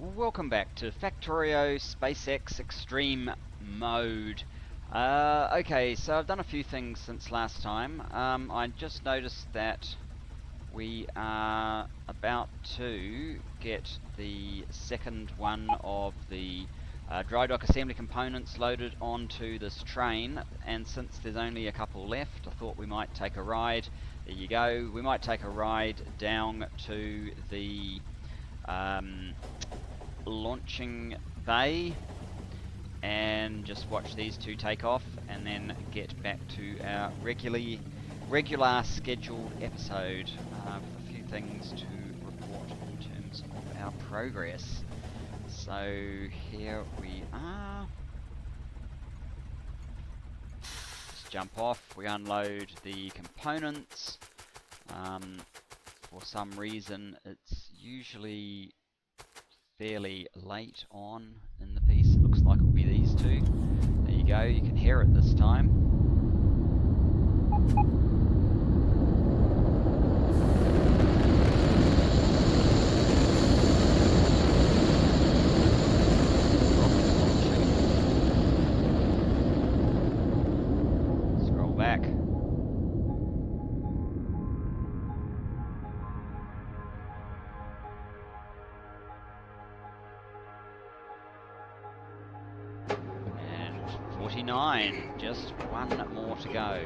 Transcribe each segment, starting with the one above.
Welcome back to Factorio SpaceX Extreme Mode. Okay, so I've done a few things since last time. I just noticed that we are about to get the second one of the dry dock assembly components loaded onto this train, and since there's only a couple left, I thought we might take a ride. There you go. We might take a ride down to the launching bay and just watch these two take off, and then get back to our regular scheduled episode with a few things to report in terms of our progress. So here we are. Just jump off, we unload the components. For some reason it's usually fairly late on in the piece. It looks like it'll be these two. There you go, you can hear it this time. Scroll back. And 49, just one more to go.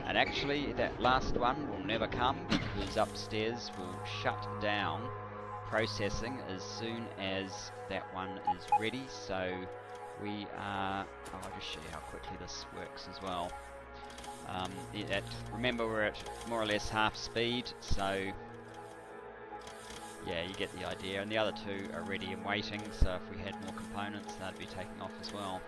And actually that last one will never come because upstairs will shut down processing as soon as that one is ready. So we are, I'll just show you how quickly this works as well. Remember, we're at more or less half speed, so yeah, you get the idea. And the other two are ready and waiting, so if we had more components, they'd be taking off as well.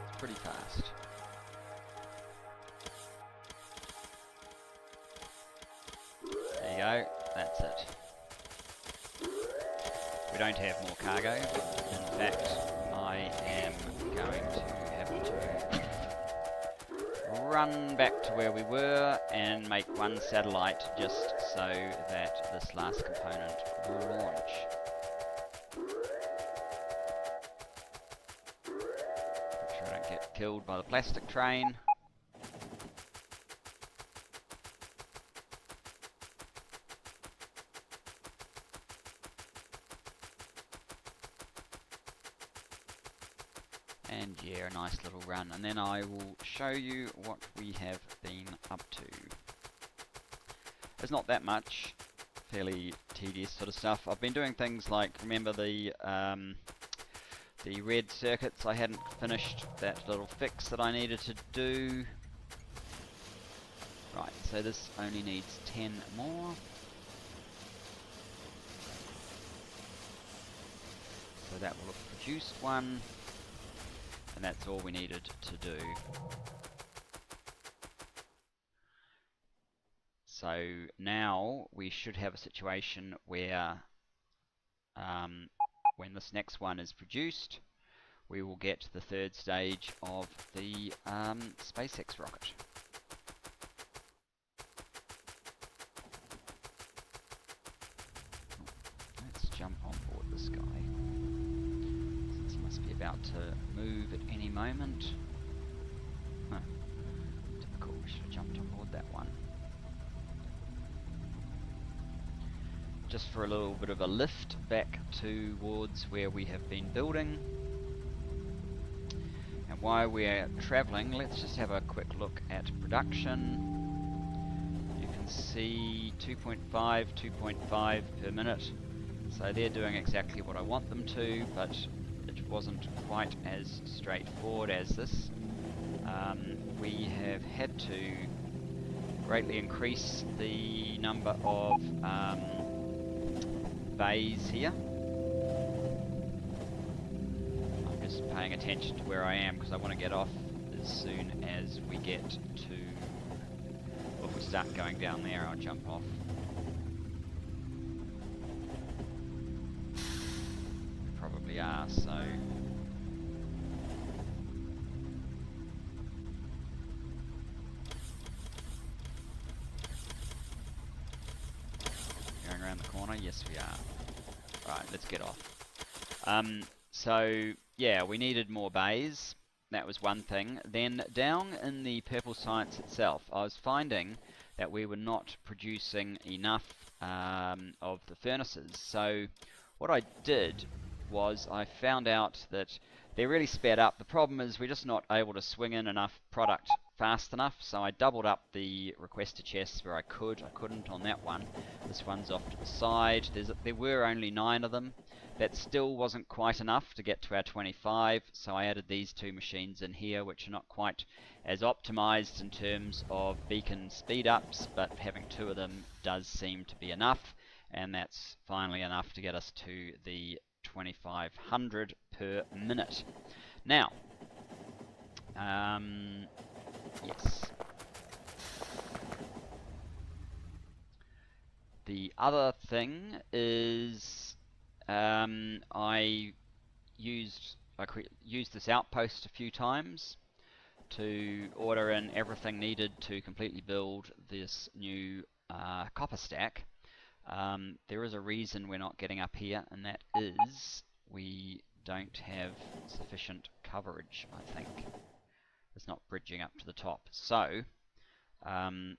It's pretty fast. There you go, that's it. We don't have more cargo. In fact, I am going to have to run back to where we were and make one satellite just so that this last component will launch. Make sure I don't get killed by the plastic train. And yeah, a nice little run, and then I will show you what we have been up to. There's not that much, fairly tedious sort of stuff. I've been doing things like, remember the red circuits? I hadn't finished that little fix that I needed to do. Right, so this only needs 10 more. So that will have produced one. And that's all we needed to do. So now we should have a situation where when this next one is produced, we will get the third stage of the SpaceX rocket. Let's jump on board this guy. Must be about to move at any moment. Huh. Typical, we should have jumped on board that one. Just for a little bit of a lift back towards where we have been building. And while we're travelling, let's just have a quick look at production. You can see 2.5, 2.5 per minute. So they're doing exactly what I want them to, but it wasn't quite as straightforward as this. We have had to greatly increase the number of bays here. I'm just paying attention to where I am because I want to get off as soon as we get to, well, if we start going down there, I'll jump off. We probably are, so Yes, we are. Right, let's get off. So, yeah, we needed more bays. That was one thing. Then down in the Purple Science itself, I was finding that we were not producing enough of the furnaces. So what I did was I found out that they're really sped up. The problem is we're just not able to swing in enough product fast enough, so I doubled up the requester chests where I could. I couldn't on that one. This one's off to the side. There were only 9 of them. That still wasn't quite enough to get to our 25, so I added these 2 machines in here, which are not quite as optimized in terms of beacon speed ups, but having 2 of them does seem to be enough, and that's finally enough to get us to the 2500 per minute. Now, yes. The other thing is I used this outpost a few times to order in everything needed to completely build this new copper stack. There is a reason we're not getting up here, and that is we don't have sufficient coverage, I think. It's not bridging up to the top. So, and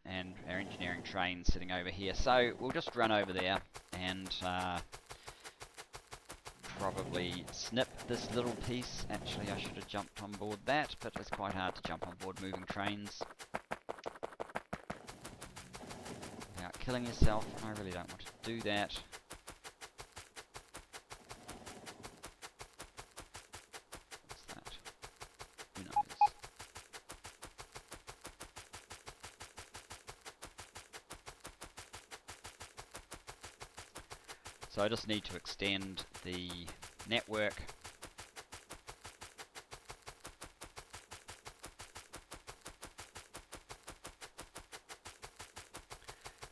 our engineering train sitting over here. So we'll just run over there and probably snip this little piece. Actually, I should have jumped on board that, but it's quite hard to jump on board moving trains without killing yourself. I really don't want to do that. What's that? Who knows? So I just need to extend the network.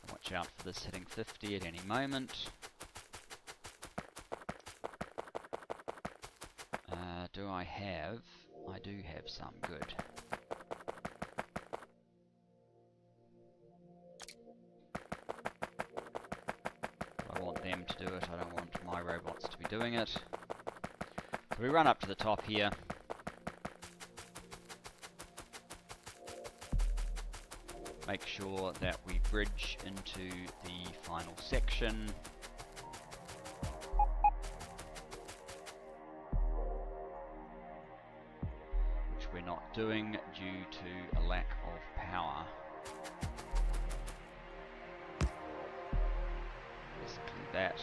Watch out for this hitting 50 at any moment. Do I have? I do have some. Good. I want them to do it. I don't want my robots to be doing it. So we run up to the top here. Make sure that we bridge into the final section. Which we're not doing due to a lack of power. Basically that,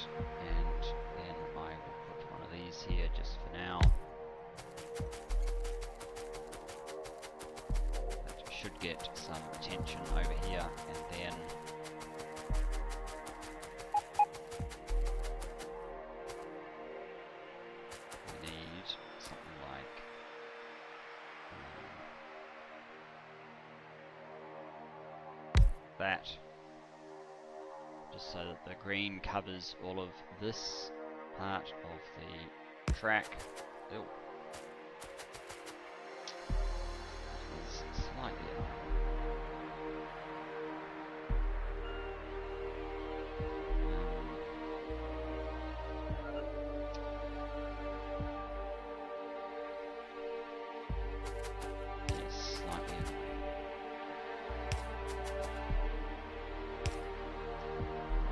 and then I will put one of these here just for now. That should get some attention over here, and then we need something like that, just so that the green covers all of this part of the track. Ew. It's slightly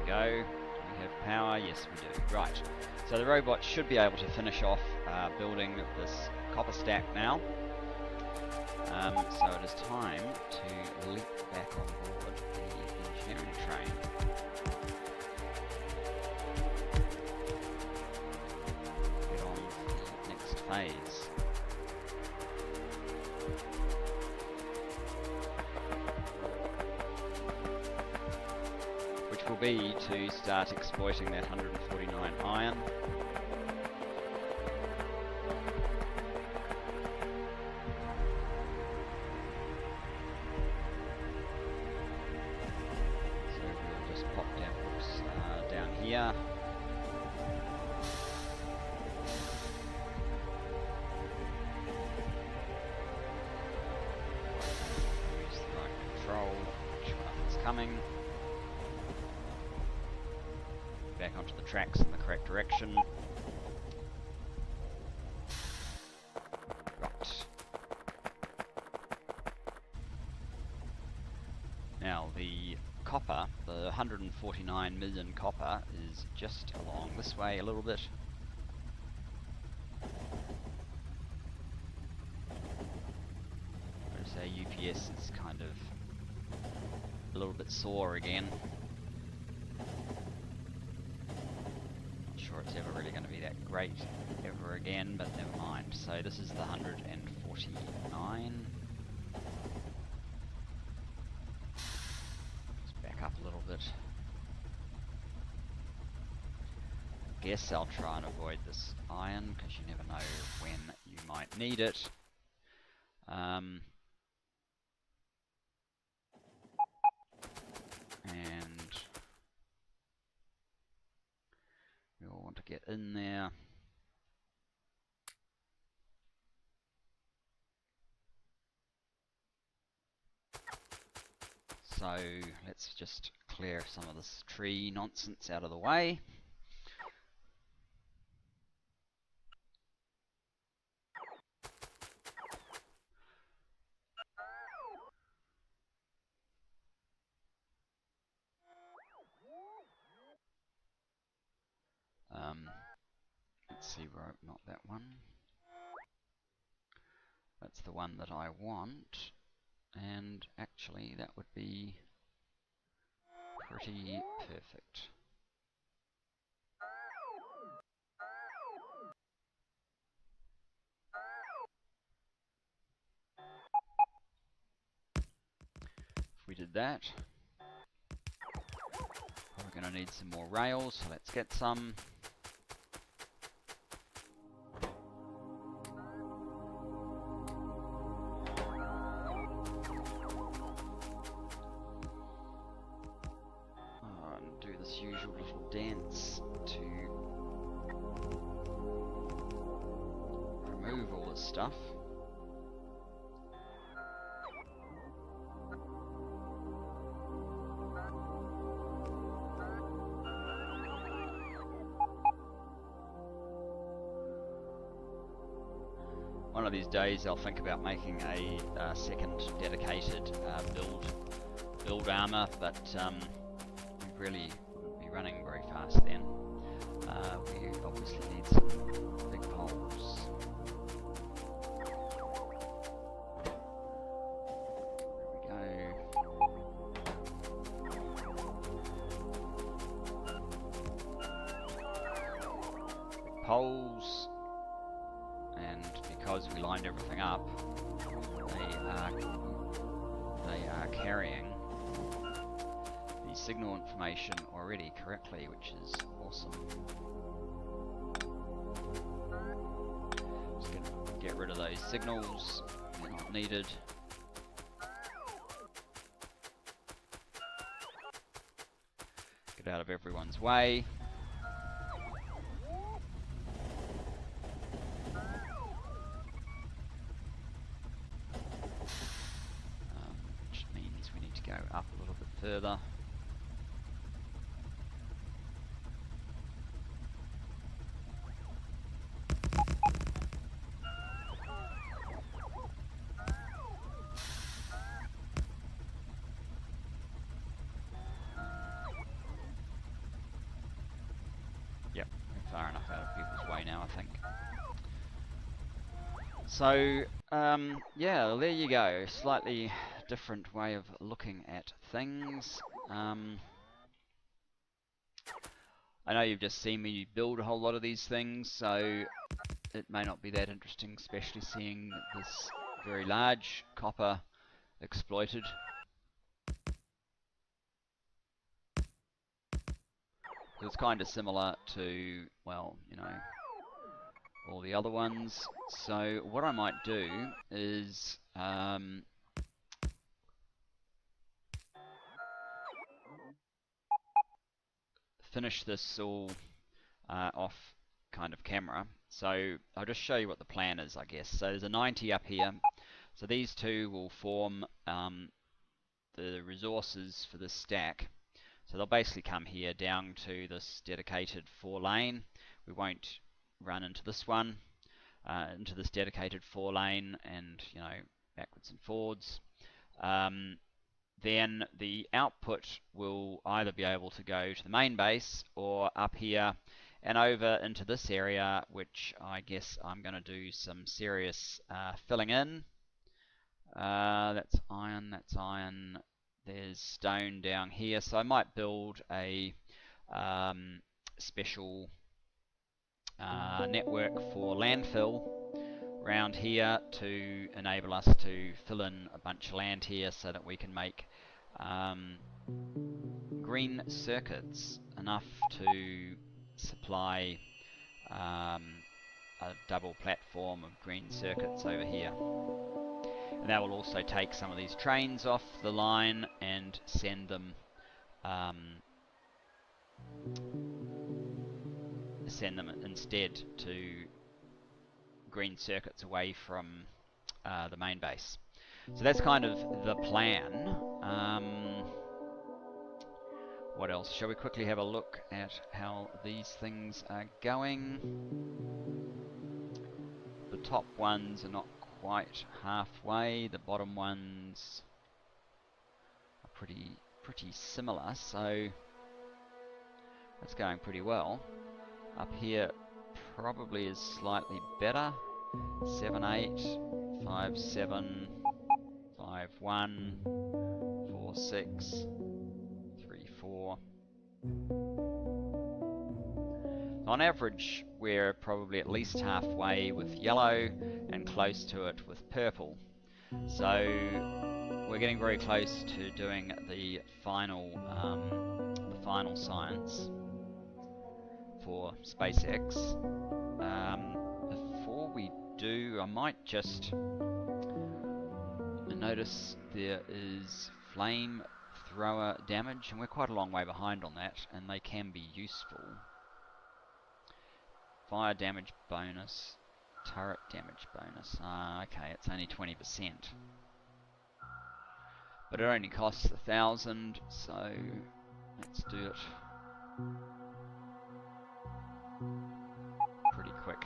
go. Do we have power? Yes, we do. Right. So the robots should be able to finish off building this copper stack now. So it is time to leap back on board the engineering train. Get on to the next phase. Will be to start exploiting that 149 iron. So we'll just pop down here. Use the right control, make sure nothing's coming. back onto the tracks in the correct direction. Right. Now the copper, the 149 million copper, is just along this way a little bit. Notice our UPS is kind of a little bit sore again. Not sure it's ever really going to be that great ever again, but never mind. So this is the 149. Up a little bit. I guess I'll try and avoid this iron because you never know when you might need it. And we all want to get in there. So let's just clear some of this tree nonsense out of the way. Let's see, not that one. That's the one that I want. And actually that would be pretty perfect. If we did that, we're going to need some more rails, so let's get some. And do this usual little dance to remove all this stuff. One of these days I'll think about making a second dedicated build armor, but we really wouldn't be running very fast then. We obviously need some big poles. There we go. Poles. And because we lined everything up, they are carrying the signal information already correctly, which is awesome. Just gonna get rid of those signals, they're not needed. Get out of everyone's way. Go up a little bit further. Yep, we're far enough out of people's way now, I think. So, yeah, there you go. Slightly different way of looking at things. I know you've just seen me build a whole lot of these things, so it may not be that interesting, especially seeing this very large copper exploited. It's kind of similar to, well, you know, all the other ones. So what I might do is finish this all off kind of camera. So I'll just show you what the plan is, I guess. So there's a 90 up here. So these two will form the resources for this stack. So they'll basically come here down to this dedicated 4-lane. We won't run into this one, into this dedicated 4-lane, and backwards and forwards. Then the output will either be able to go to the main base or up here and over into this area, which I guess I'm going to do some serious filling in. That's iron, that's iron. There's stone down here, so I might build a special network for landfill around here to enable us to fill in a bunch of land here so that we can make green circuits, enough to supply a double platform of green circuits over here. And that will also take some of these trains off the line and send them instead to green circuits away from the main base. So that's kind of the plan. What else? Shall we quickly have a look at how these things are going? The top ones are not quite halfway. The bottom ones are pretty similar, so that's going pretty well. Up here probably is slightly better. 7, 8, 5, 7, 5, 1, 4, 6, 3, 4. On average, we're probably at least halfway with yellow and close to it with purple. So we're getting very close to doing the final science for SpaceX. Before we do, I might just notice there is flamethrower damage, and we're quite a long way behind on that, and they can be useful. Fire damage bonus, turret damage bonus. Okay, it's only 20%. But it only costs 1,000, so let's do it pretty quick.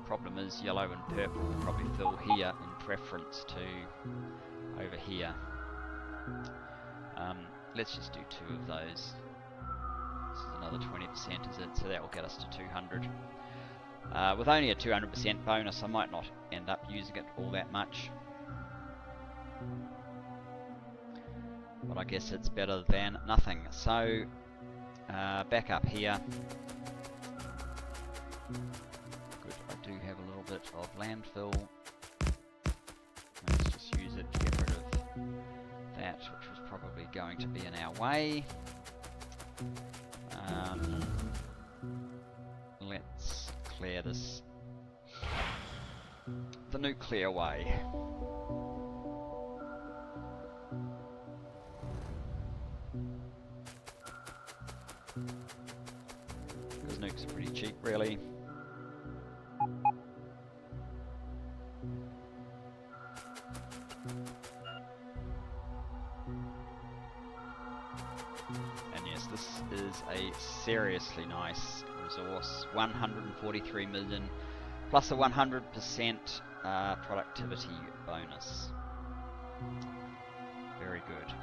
Problem is yellow and purple will probably fill here in preference to over here. Let's just do 2 of those. This is another 20%, is it? So that will get us to 200. With only a 200% bonus, I might not end up using it all that much. But I guess it's better than nothing. So, back up here. Good, I do have a little bit of landfill. Let's just use it to get rid of that, which was probably going to be in our way. Let's clear this the nuclear way. Because nukes are pretty cheap, really. And yes, this is a seriously nice resource. 143 million plus a 100% productivity bonus. Very good.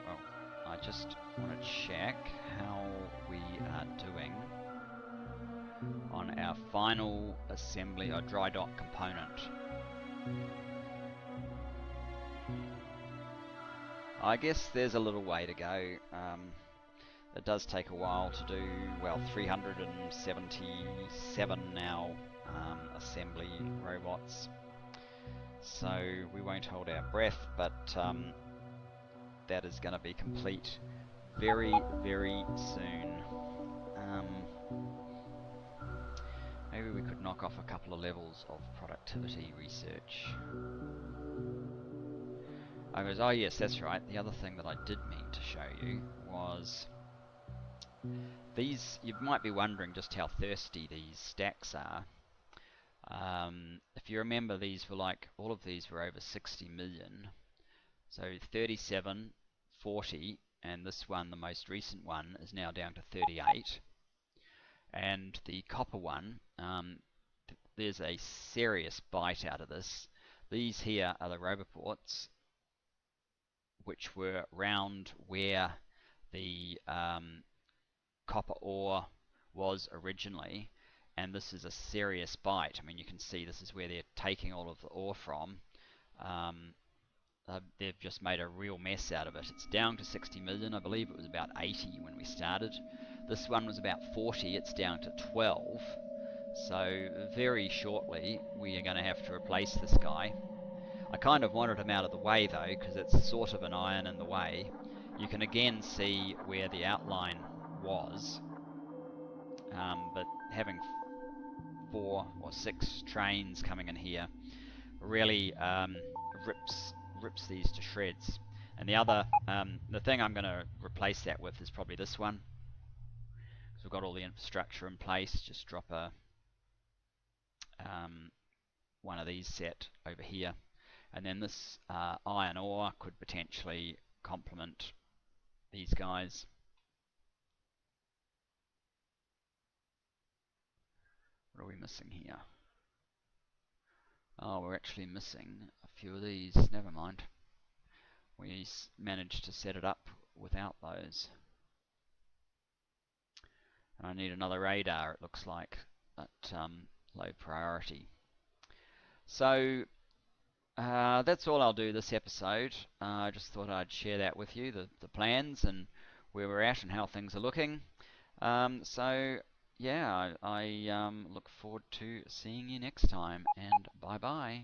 Well, I just want to check how we are doing on our final assembly or dry dock component. I guess there's a little way to go. It does take a while to do, well, 377 now assembly robots. So we won't hold our breath, but that is going to be complete very, very soon. Maybe we could knock off a couple of levels of productivity research. Oh yes, that's right. The other thing that I did mean to show you was these. You might be wondering just how thirsty these stacks are. If you remember, these were like, all of these were over 60 million. So 37, 40, and this one, the most recent one, is now down to 38. And the copper one, there's a serious bite out of this. These here are the roboports, which were round where the copper ore was originally, and this is a serious bite. I mean, you can see this is where they're taking all of the ore from. They've just made a real mess out of it. It's down to 60 million. I believe it was about 80 when we started. This one was about 40. It's down to 12. So very shortly we are going to have to replace this guy. I kind of wanted him out of the way though, because it's sort of an iron in the way. You can again see where the outline was, but having 4 or 6 trains coming in here really rips these to shreds. And the thing I'm going to replace that with is probably this one, because we've got all the infrastructure in place. Just drop a one of these set over here, and then this iron ore could potentially complement these guys. What are we missing here? Oh, we're actually missing a few of these. Never mind. We managed to set it up without those. And I need another radar, it looks like, at low priority. So that's all I'll do this episode. I just thought I'd share that with you, the plans and where we're at and how things are looking. So yeah, I look forward to seeing you next time, and bye bye.